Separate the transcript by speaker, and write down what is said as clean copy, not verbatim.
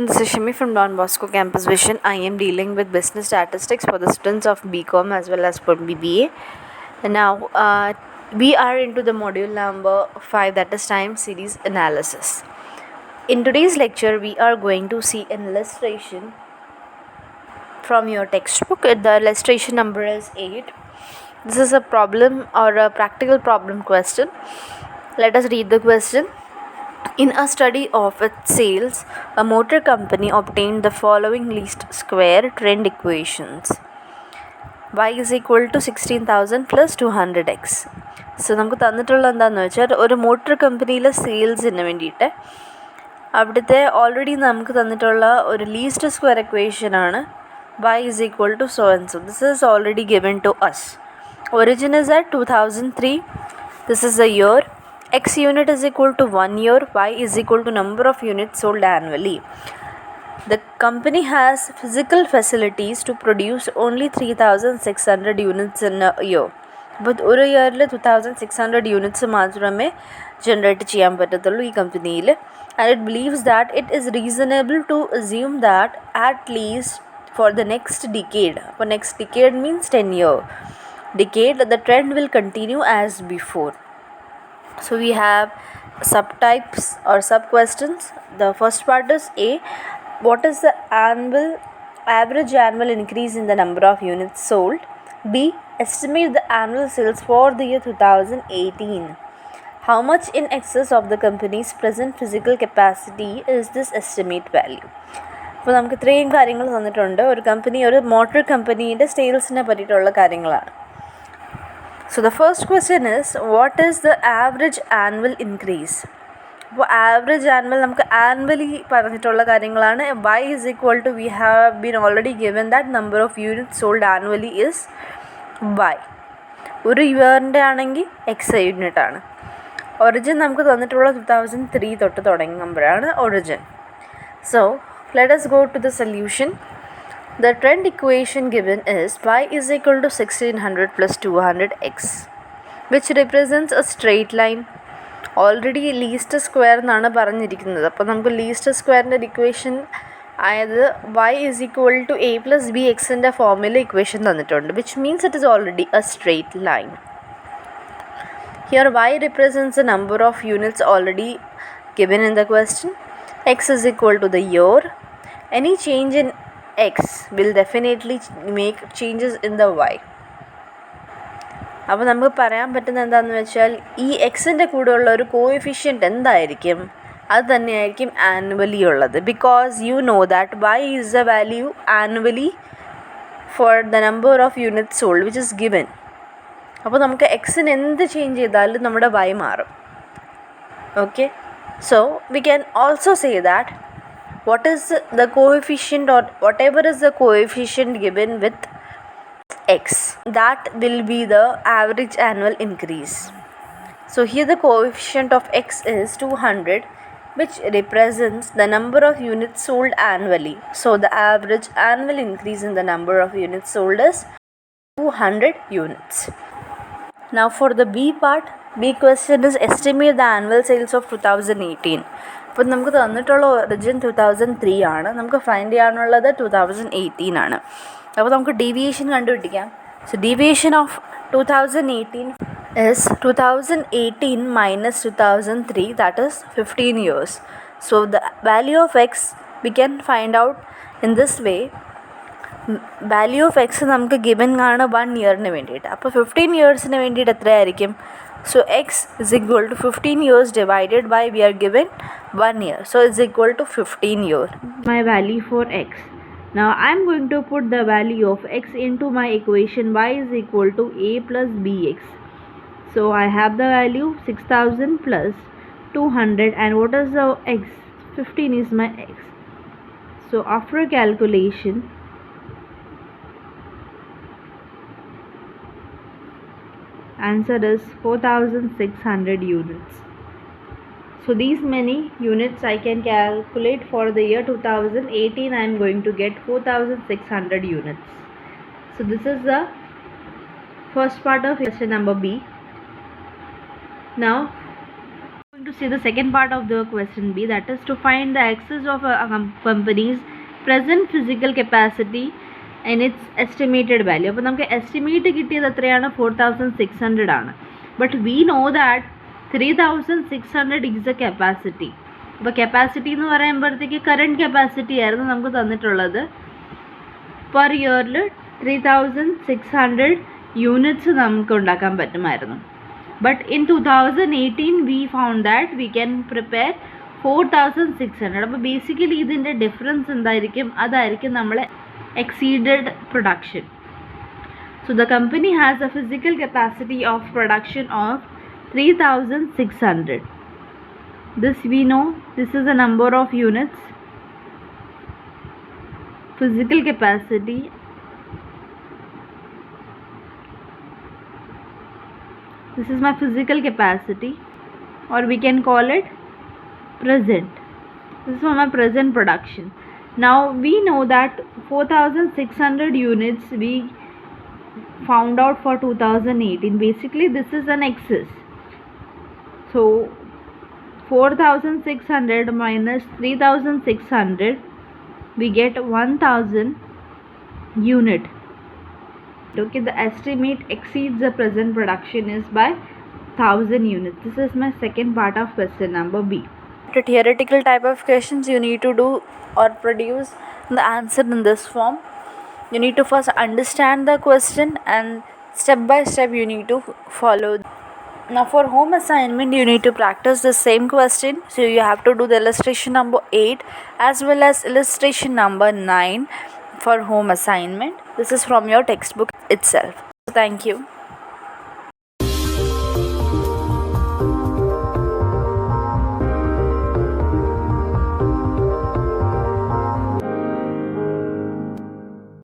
Speaker 1: everyone, this is Shimi from Don Bosco Campus Vision. I am dealing with business statistics for the students of BCom as well as for BBA. And now we are into the module number 5, that is time series analysis. In today's lecture, we are going to see an illustration from your textbook. The illustration number is 8. This is a problem or a practical problem question. Let us read the question. In a study of its sales, a motor company obtained the following least square trend equations. Y is equal to 16,000 plus 200x. So നമുക്ക് തന്നിട്ടുള്ള എന്താണെന്ന് വെച്ചാൽ ഒരു motor കമ്പനിയിലെ സെയിൽസിന് വേണ്ടിയിട്ട് അവിടുത്തെ already നമുക്ക് തന്നിട്ടുള്ള ഒരു ലീസ്റ്റ് സ്ക്വയർ എക്വേഷനാണ് y is equal to so and so. This is already given to us. Origin is at 2003. This is the year. X unit is equal to 1 year, Y is equal to number of units sold annually. The company has physical facilities to produce only 3,600 units in a year. But ഒരു ഇയറിൽ 2,600 units മാത്രമേ generate ചെയ്യാൻ പറ്റത്തുള്ളൂ ഈ കമ്പനിയിൽ. And it believes that it is reasonable to assume that at least for the next decade, for next decade means 10-year decade, the trend will continue as before. So we have subtypes or sub questions. The first part is A. What is the average annual increase in the number of units sold? B. Estimate the annual sales for the year 2018. How much in excess of the company's present physical capacity is this estimate value? അപ്പോൾ നമുക്ക് ഇത്രയും കാര്യങ്ങൾ തന്നിട്ടുണ്ട്. ഒരു motor കമ്പനിയുടെ സെയിൽസിനെ പറ്റിയിട്ടുള്ള കാര്യങ്ങളാണ്. So the first question is, what is the average annual increase? അപ്പോൾ ആവറേജ് ആനുവൽ നമുക്ക് ആനുവലി പറഞ്ഞിട്ടുള്ള കാര്യങ്ങളാണ്. Y is equal to, we have been already given that number of units sold annually is Y. ഒരു ഇയറിൻ്റെ ആണെങ്കിൽ X unit ആണ്. Origin നമുക്ക് തന്നിട്ടുള്ള 2003 തൊട്ട് തുടങ്ങുമ്പോഴാണ് origin. So let us go to the solution. The trend equation given is y is equal to 1600 plus 200x, which represents a straight line. Already least square എന്നാണ് പറഞ്ഞിരിക്കുന്നത്. അപ്പോൾ നമുക്ക് ലീസ്റ്റ് സ്ക്വയറിൻ്റെ equation ആയത് y is equal to a plus b xൻ്റെ ഫോമിൽ equation തന്നിട്ടുണ്ട്, which means it is already a straight line. Here y represents the number of units already given in the question. X is equal to the year. Any change in x will definitely make changes in the y. അപ്പോൾ നമുക്ക് പറയാൻ പറ്റുന്നത് എന്താണെന്ന് വെച്ചാൽ ഈ എക്സിൻ്റെ കൂടെയുള്ള ഒരു കോഎഫിഷ്യൻ്റ് എന്തായിരിക്കും, അത് തന്നെയായിരിക്കും ആനുവലി ഉള്ളത്. Because you know that y is A value annually for the number of units sold which is given. അപ്പോൾ നമുക്ക് എക്സിന് എന്ത് ചേഞ്ച് ചെയ്താലും നമ്മുടെ y മാറും. Okay, so we can also say that what is the coefficient or whatever is the coefficient given with x, that will be the average annual increase. So here the coefficient of x is 200, which represents the number of units sold annually. So the average annual increase in the number of units sold is 200 units. Now for the B part, B question is estimate the annual sales of 2018. അപ്പോൾ നമുക്ക് തന്നിട്ടുള്ള origin 2003 ആണ്, നമുക്ക് find ചെയ്യാനുള്ളത് 2018 ആണ്. അപ്പോൾ നമുക്ക് deviation കണ്ടുപിടിക്കാം. So deviation of 2018 is 2018 minus 2003, that is 15 years. So the value of x we can find out in this way. Value of X നമുക്ക് ഗിവൻ ആണ് 1 ഇയറിന് വേണ്ടിയിട്ട്. അപ്പോൾ 15 ഇയേഴ്സിന് വേണ്ടിയിട്ട് എത്രയായിരിക്കും? So x is equal to 15 years divided by, we are given 1 year. So it's equal to 15 years. My value for x. Now I'm going to put the value of x into my equation. Y is equal to a plus bx. So I have the value 6000 plus 200, and what is the x? 15 is my x. So after calculation, answer is 4600 units. So these many units I can calculate for the year 2018. I am going to get 4600 units. So this is the first part of question number B. Now to see the second part of the question B, that is to find the excess of a company's present physical capacity and its estimated value. അപ്പോൾ നമുക്ക് estimate കിട്ടിയത് എത്രയാണ്? 4600 ആണ്. But we know that 3600 is A capacity. അപ്പോൾ capacity എന്ന് പറയുമ്പോഴത്തേക്ക് current capacity ആയിരുന്നു നമുക്ക് തന്നിട്ടുള്ളത്. പെർ ഇയറിൽ 3600 യൂണിറ്റ്സ് നമുക്ക് ഉണ്ടാക്കാൻ പറ്റുമായിരുന്നു. But in 2018 we found that we can prepare 4600. അപ്പോൾ ബേസിക്കലി ഇതിൻ്റെ ഡിഫറൻസ് എന്തായിരിക്കും? അതായിരിക്കും നമ്മൾ exceeded production. So the company has a physical capacity of production of 3600. This we know, this is the number of units. Physical capacity this is my physical capacity, or we can call it present. This is for my present production. Now we know that 4600 units we found out for 2018. Basically this is an excess. So 4600 minus 3600, we get 1000 unit. Okay, the estimate exceeds the present production is by 1000 units. This is my second part of question number B. The theoretical type of questions, you need to do or produce the answer in this form. You need to first understand the question and step by step you need to follow. Now for home assignment you need to practice the same question. So you have to do the illustration number 8 as well as illustration number 9 for home assignment. This is from your textbook itself. Thank you.